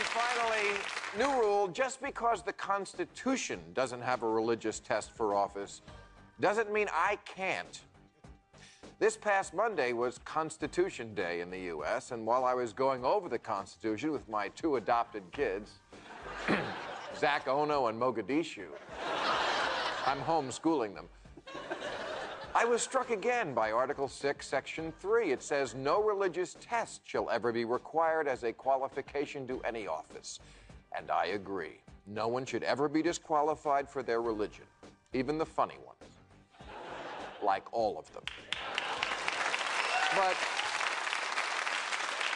And finally, new rule, just because the Constitution doesn't have a religious test for office doesn't mean I can't. This past Monday was Constitution Day in the U.S., and while I was going over the Constitution with my two adopted kids, Zach Ono and Mogadishu, I'm homeschooling them, I was struck again by Article 6, Section 3. It says, no religious test shall ever be required as a qualification to any office. And I agree. No one should ever be disqualified for their religion, even the funny ones, like all of them. But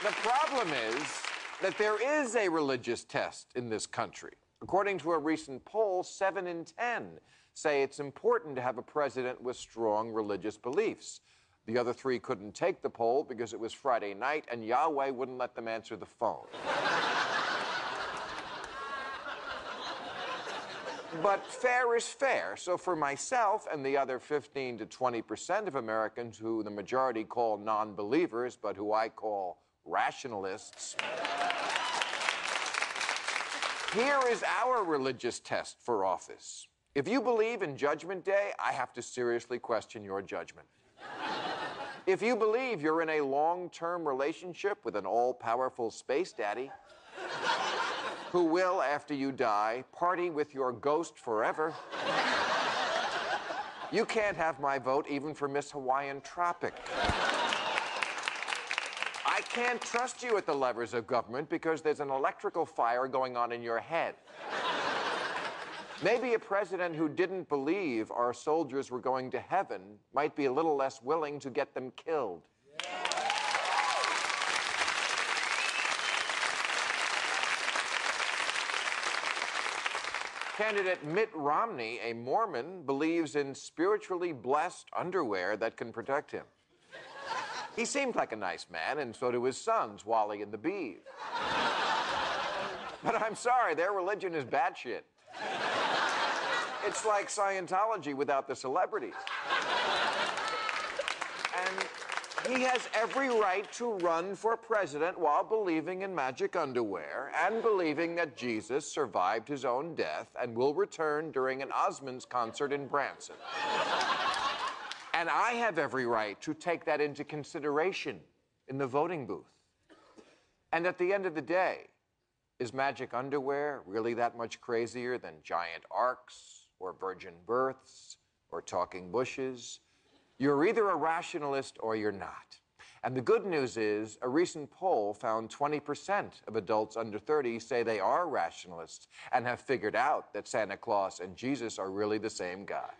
the problem is that there is a religious test in this country. According to a recent poll, 7 in 10 say it's important to have a president with strong religious beliefs. The other 3 couldn't take the poll because it was Friday night and Yahweh wouldn't let them answer the phone. But fair is fair. So for myself and the other 15 to 20% of Americans who the majority call non-believers, but who I call rationalists, here is our religious test for office. If you believe in Judgment Day, I have to seriously question your judgment. If you believe you're in a long-term relationship with an all-powerful space daddy who will, after you die, party with your ghost forever, you can't have my vote even for Miss Hawaiian Tropic. I can't trust you at the levers of government because there's an electrical fire going on in your head. Maybe a president who didn't believe our soldiers were going to heaven might be a little less willing to get them killed. Yeah. Candidate Mitt Romney, a Mormon, believes in spiritually blessed underwear that can protect him. He seemed like a nice man, and so do his sons, Wally and the Beav. But I'm sorry, their religion is batshit. It's like Scientology without the celebrities. And he has every right to run for president while believing in magic underwear and believing that Jesus survived his own death and will return during an Osmonds concert in Branson. And I have every right to take that into consideration in the voting booth. And at the end of the day, is magic underwear really that much crazier than giant arcs, or virgin births, or talking bushes? You're either a rationalist or you're not. And the good news is, a recent poll found 20% of adults under 30 say they are rationalists and have figured out that Santa Claus and Jesus are really the same guy.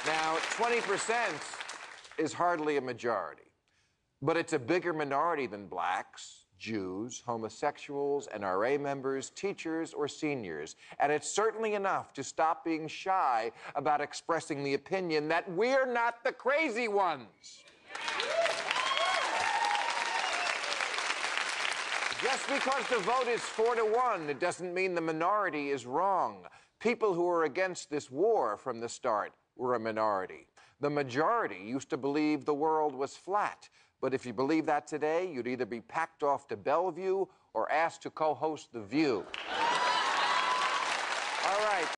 Now, 20% is hardly a majority, but it's a bigger minority than blacks, Jews, homosexuals, NRA members, teachers, or seniors. And it's certainly enough to stop being shy about expressing the opinion that we're not the crazy ones. Just because the vote is 4-1, it doesn't mean the minority is wrong. People who were against this war from the start were a minority. The majority used to believe the world was flat. But if you believe that today, you'd either be packed off to Bellevue or asked to co-host The View.